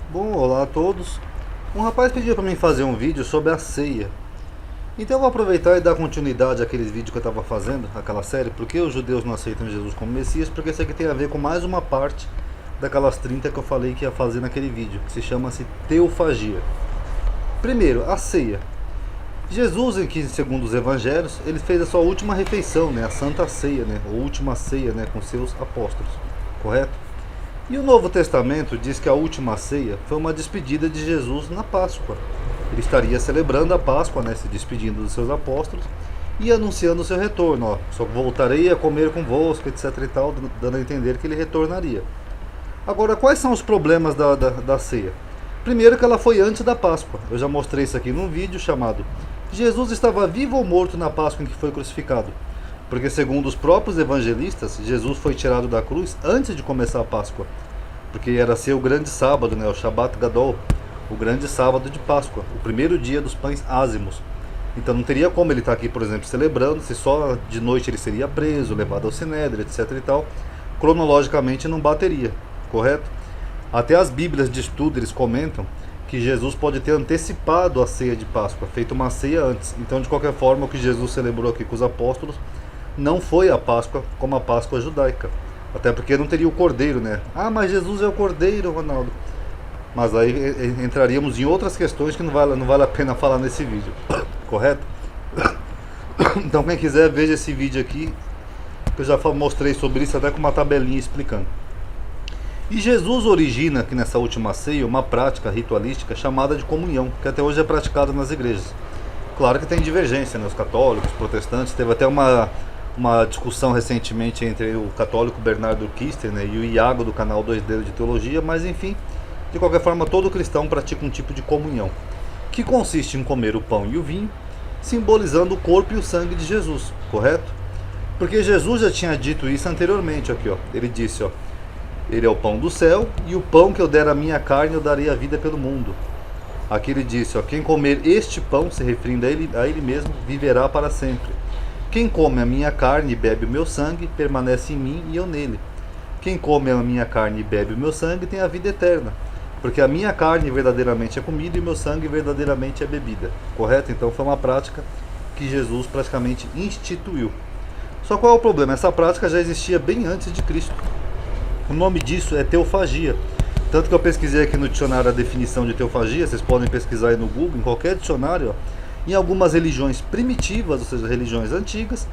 Bom, olá a todos. Um rapaz pediu para mim fazer um vídeo sobre a ceia. Então eu vou aproveitar e dar continuidade àqueles vídeos que eu estava fazendo, aquela série, porque os judeus não aceitam Jesus como Messias, porque isso aqui tem a ver com mais uma parte daquelas 30 que eu falei que ia fazer naquele vídeo, que se chama-se teofagia. Primeiro, a ceia. Jesus, em que segundo os evangelhos, ele fez a sua última refeição, a Santa Ceia, a última ceia com seus apóstolos, correto? E o Novo Testamento diz que a última ceia foi uma despedida de Jesus na Páscoa. Ele estaria celebrando a Páscoa, se despedindo dos seus apóstolos e anunciando o seu retorno. Só voltarei a comer convosco, etc e tal, dando a entender que ele retornaria. Agora, quais são os problemas da ceia? Primeiro que ela foi antes da Páscoa. Eu já mostrei isso aqui num vídeo chamado Jesus estava vivo ou morto na Páscoa em que foi crucificado? Porque segundo os próprios evangelistas, Jesus foi tirado da cruz antes de começar a Páscoa. Porque era ser o grande sábado, o Shabbat Gadol, o grande sábado de Páscoa, o primeiro dia dos pães ázimos. Então não teria como ele estar aqui, por exemplo, celebrando, se só de noite ele seria preso, levado ao Sinédrio, etc e tal. Cronologicamente não bateria, correto? Até as Bíblias de estudo eles comentam que Jesus pode ter antecipado a ceia de Páscoa, feito uma ceia antes. Então, de qualquer forma, o que Jesus celebrou aqui com os apóstolos não foi a Páscoa como a Páscoa judaica. Até porque não teria o cordeiro, Ah, mas Jesus é o cordeiro, Ronaldo. Mas aí entraríamos em outras questões que não vale a pena falar nesse vídeo. Correto? Então quem quiser, veja esse vídeo aqui, que eu já mostrei sobre isso até com uma tabelinha explicando. E Jesus origina aqui nessa última ceia uma prática ritualística chamada de comunhão, que até hoje é praticada nas igrejas. Claro que tem divergência, os católicos, os protestantes. Teve até uma discussão recentemente entre o católico Bernardo Kister e o Iago do canal 2 Dedos de Teologia, mas enfim, de qualquer forma todo cristão pratica um tipo de comunhão, que consiste em comer o pão e o vinho, simbolizando o corpo e o sangue de Jesus, correto? Porque Jesus já tinha dito isso anteriormente, aqui, ele disse, ele é o pão do céu, e o pão que eu der à minha carne eu darei a vida pelo mundo. Aqui ele disse, quem comer este pão, se referindo a ele mesmo, viverá para sempre. Quem come a minha carne e bebe o meu sangue, permanece em mim e eu nele. Quem come a minha carne e bebe o meu sangue tem a vida eterna. Porque a minha carne verdadeiramente é comida e o meu sangue verdadeiramente é bebida. Correto? Então foi uma prática que Jesus praticamente instituiu. Só qual é o problema? Essa prática já existia bem antes de Cristo. O nome disso é teofagia. Tanto que eu pesquisei aqui no dicionário a definição de teofagia, vocês podem pesquisar aí no Google, em qualquer dicionário, Em algumas religiões primitivas, ou seja, religiões antigas,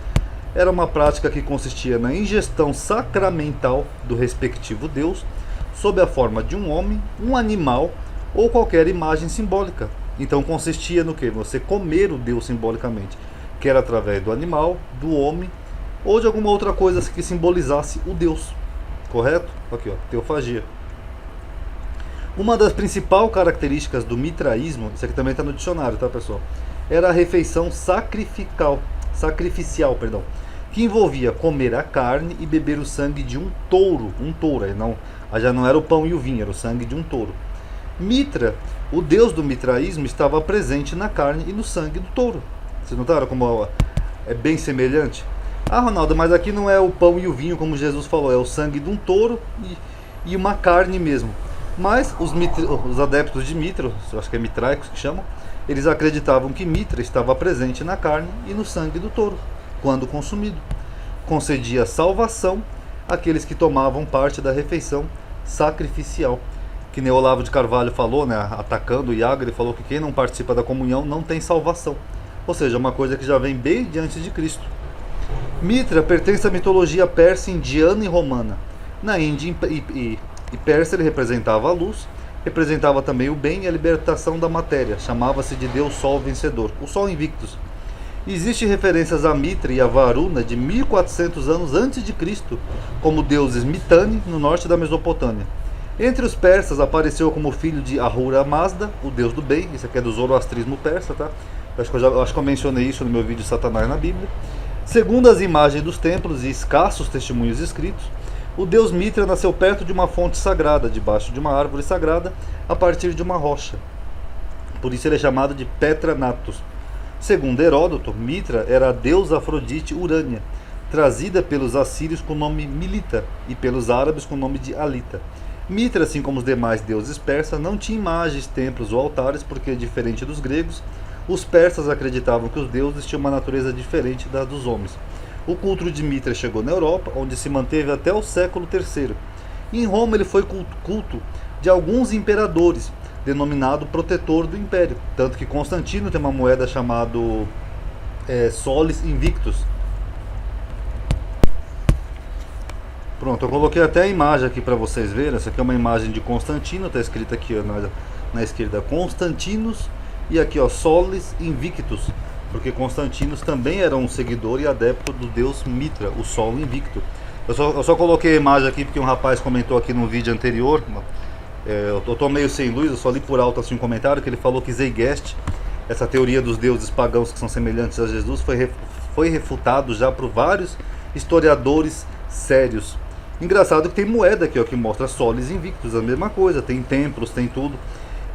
era uma prática que consistia na ingestão sacramental do respectivo Deus, sob a forma de um homem, um animal ou qualquer imagem simbólica. Então consistia no que? Você comer o Deus simbolicamente, quer através do animal, do homem ou de alguma outra coisa que simbolizasse o Deus. Correto? Aqui, teofagia. Uma das principais características do mitraísmo, isso aqui também está no dicionário, tá, pessoal? Era a refeição sacrificial, que envolvia comer a carne e beber o sangue de um touro, já não era o pão e o vinho, era o sangue de um touro. Mitra, o deus do mitraísmo, estava presente na carne e no sangue do touro. Vocês notaram como é bem semelhante? Ah, Ronaldo, mas aqui não é o pão e o vinho como Jesus falou, é o sangue de um touro e uma carne mesmo. Mas os adeptos de Mitra, acho que é mitraicos que chamam, eles acreditavam que Mitra estava presente na carne e no sangue do touro, quando consumido. Concedia salvação àqueles que tomavam parte da refeição sacrificial. Que nem Olavo de Carvalho falou, atacando o Iago, ele falou que quem não participa da comunhão não tem salvação. Ou seja, uma coisa que já vem bem diante de Cristo. Mitra pertence à mitologia persa, indiana e romana. Na Índia e Pérsia ele representava a luz, representava também o bem e a libertação da matéria. Chamava-se de Deus Sol Vencedor, o Sol Invictus. Existem referências a Mitra e a Varuna de 1400 anos antes de Cristo, como deuses Mitanni, no norte da Mesopotâmia. Entre os persas apareceu como filho de Ahura Mazda, o deus do bem. Isso aqui é do zoroastrismo persa, tá? Acho que eu mencionei isso no meu vídeo Satanás na Bíblia. Segundo as imagens dos templos e escassos testemunhos escritos, o deus Mitra nasceu perto de uma fonte sagrada, debaixo de uma árvore sagrada, a partir de uma rocha. Por isso ele é chamado de Petra Natus. Segundo Heródoto, Mitra era a deusa Afrodite Urânia, trazida pelos assírios com o nome Milita e pelos árabes com o nome de Alita. Mitra, assim como os demais deuses persas, não tinha imagens, templos ou altares, porque, diferente dos gregos, os persas acreditavam que os deuses tinham uma natureza diferente da dos homens. O culto de Mitra chegou na Europa, onde se manteve até o século III. Em Roma ele foi culto de alguns imperadores, denominado protetor do império. Tanto que Constantino tem uma moeda chamada Solis Invictus. Pronto, eu coloquei até a imagem aqui para vocês verem. Essa aqui é uma imagem de Constantino, está escrito aqui ó, na esquerda Constantinos, e aqui ó, Solis Invictus, porque Constantinos também era um seguidor e adepto do deus Mitra, o Sol Invicto. Eu só coloquei a imagem aqui porque um rapaz comentou aqui no vídeo anterior. Eu tô meio sem luz, eu só li por alto assim um comentário que ele falou que Zeitgeist, essa teoria dos deuses pagãos que são semelhantes a Jesus, foi refutado já por vários historiadores sérios. Engraçado que tem moeda aqui ó, que mostra Solis Invictus, a mesma coisa, tem templos, tem tudo.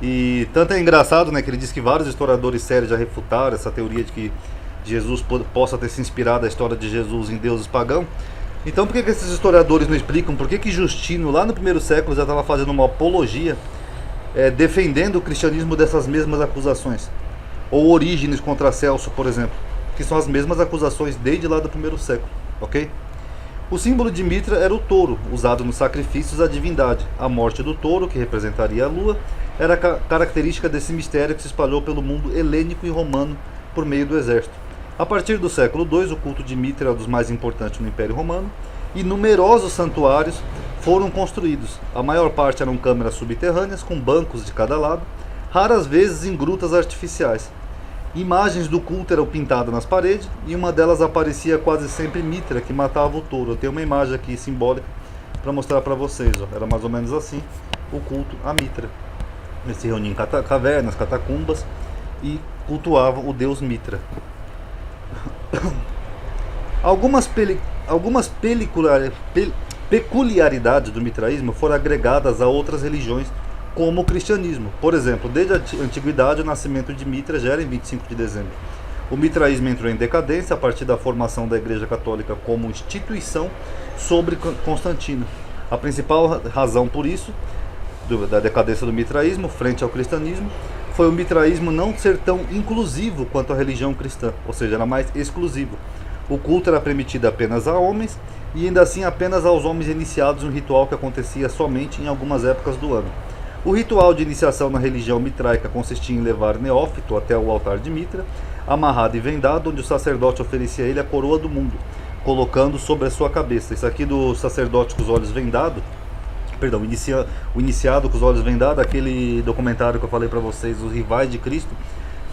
E tanto é engraçado, né, que ele diz que vários historiadores sérios já refutaram essa teoria de que Jesus possa ter se inspirado a história de Jesus em deuses pagãos. Então por que esses historiadores não explicam por que Justino lá no primeiro século já estava fazendo uma apologia, defendendo o cristianismo dessas mesmas acusações? Ou Orígenes contra Celso, por exemplo, que são as mesmas acusações desde lá do primeiro século, ok? O símbolo de Mitra era o touro, usado nos sacrifícios à divindade. A morte do touro, que representaria a lua, era característica desse mistério que se espalhou pelo mundo helênico e romano por meio do exército. A partir do século II, o culto de Mitra é um dos mais importantes no Império Romano, e numerosos santuários foram construídos. A maior parte eram câmaras subterrâneas, com bancos de cada lado, raras vezes em grutas artificiais. Imagens do culto eram pintadas nas paredes, e uma delas aparecia quase sempre Mitra, que matava o touro. Eu tenho uma imagem aqui simbólica para mostrar para vocês. Ó. Era mais ou menos assim o culto a Mitra. Eles se reuniam em cavernas, catacumbas, e cultuavam o deus Mitra. Algumas peculiaridades do mitraísmo foram agregadas a outras religiões, como o cristianismo. Por exemplo, desde a antiguidade, o nascimento de Mitra já era em 25 de dezembro. O mitraísmo entrou em decadência a partir da formação da Igreja Católica como instituição sobre Constantino. A principal razão por isso, da decadência do mitraísmo frente ao cristianismo, foi o mitraísmo não ser tão inclusivo quanto a religião cristã, ou seja, era mais exclusivo. O culto era permitido apenas a homens, e ainda assim apenas aos homens iniciados em um ritual que acontecia somente em algumas épocas do ano. O ritual de iniciação na religião mitraica consistia em levar Neófito até o altar de Mitra, amarrado e vendado, onde o sacerdote oferecia a ele a coroa do mundo, colocando sobre a sua cabeça. Isso aqui do sacerdote com os olhos vendados, perdão, o iniciado com os olhos vendados, aquele documentário que eu falei para vocês, Os Rivais de Cristo,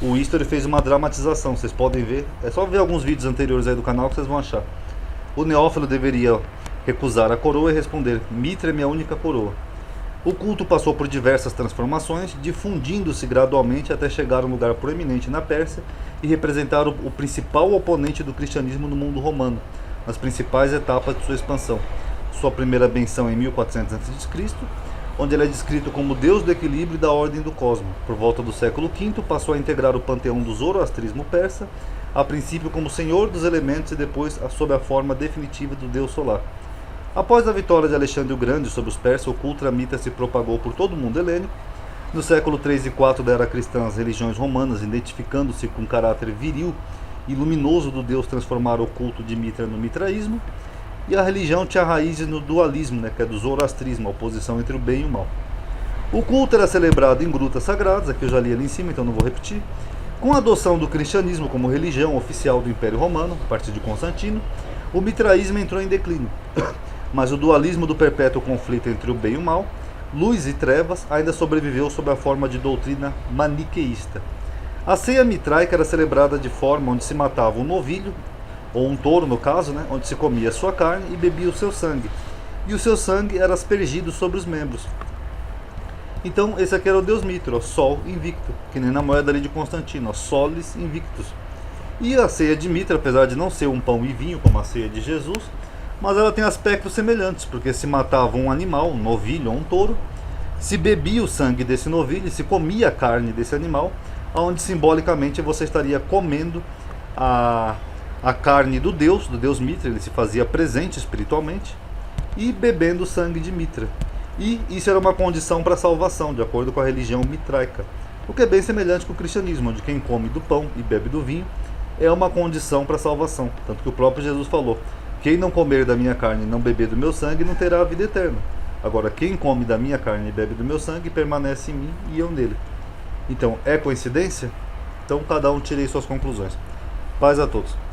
o History fez uma dramatização, vocês podem ver, é só ver alguns vídeos anteriores aí do canal que vocês vão achar. O Neófilo deveria recusar a coroa e responder: Mitra é minha única coroa. O culto passou por diversas transformações, difundindo-se gradualmente até chegar a um lugar proeminente na Pérsia e representar o principal oponente do cristianismo no mundo romano, nas principais etapas de sua expansão. Sua primeira benção em 1400 a.C., onde ele é descrito como Deus do equilíbrio e da ordem do cosmos. Por volta do século V, passou a integrar o panteão do zoroastrismo persa, a princípio como Senhor dos Elementos e depois sob a forma definitiva do Deus solar. Após a vitória de Alexandre o Grande sobre os persas, o culto a Mitra se propagou por todo o mundo helênico. No século III e IV da era cristã, as religiões romanas, identificando-se com o caráter viril e luminoso do Deus, transformaram o culto de Mitra no mitraísmo. E a religião tinha raízes no dualismo, que é do zoroastrismo, a oposição entre o bem e o mal. O culto era celebrado em grutas sagradas, aqui eu já li ali em cima, então não vou repetir. Com a adoção do cristianismo como religião oficial do Império Romano, a partir de Constantino, o mitraísmo entrou em declínio. Mas o dualismo do perpétuo conflito entre o bem e o mal, luz e trevas, ainda sobreviveu sob a forma de doutrina maniqueísta. A ceia mitraica era celebrada de forma onde se matava um novilho, ou um touro no caso, onde se comia a sua carne e bebia o seu sangue. E o seu sangue era aspergido sobre os membros. Então esse aqui era o deus Mitra, Sol Invicto, que nem na moeda ali de Constantino, Solis Invictus. E a ceia de Mitra, apesar de não ser um pão e vinho como a ceia de Jesus, mas ela tem aspectos semelhantes, porque se matava um animal, um novilho ou um touro, se bebia o sangue desse novilho, se comia a carne desse animal, onde simbolicamente você estaria comendo a carne do deus Mitra, ele se fazia presente espiritualmente, e bebendo o sangue de Mitra. E isso era uma condição para a salvação, de acordo com a religião mitraica. O que é bem semelhante com o cristianismo, onde quem come do pão e bebe do vinho é uma condição para a salvação. Tanto que o próprio Jesus falou: quem não comer da minha carne e não beber do meu sangue não terá a vida eterna. Agora, quem come da minha carne e bebe do meu sangue permanece em mim e eu nele. Então, é coincidência? Então, cada um tire suas conclusões. Paz a todos.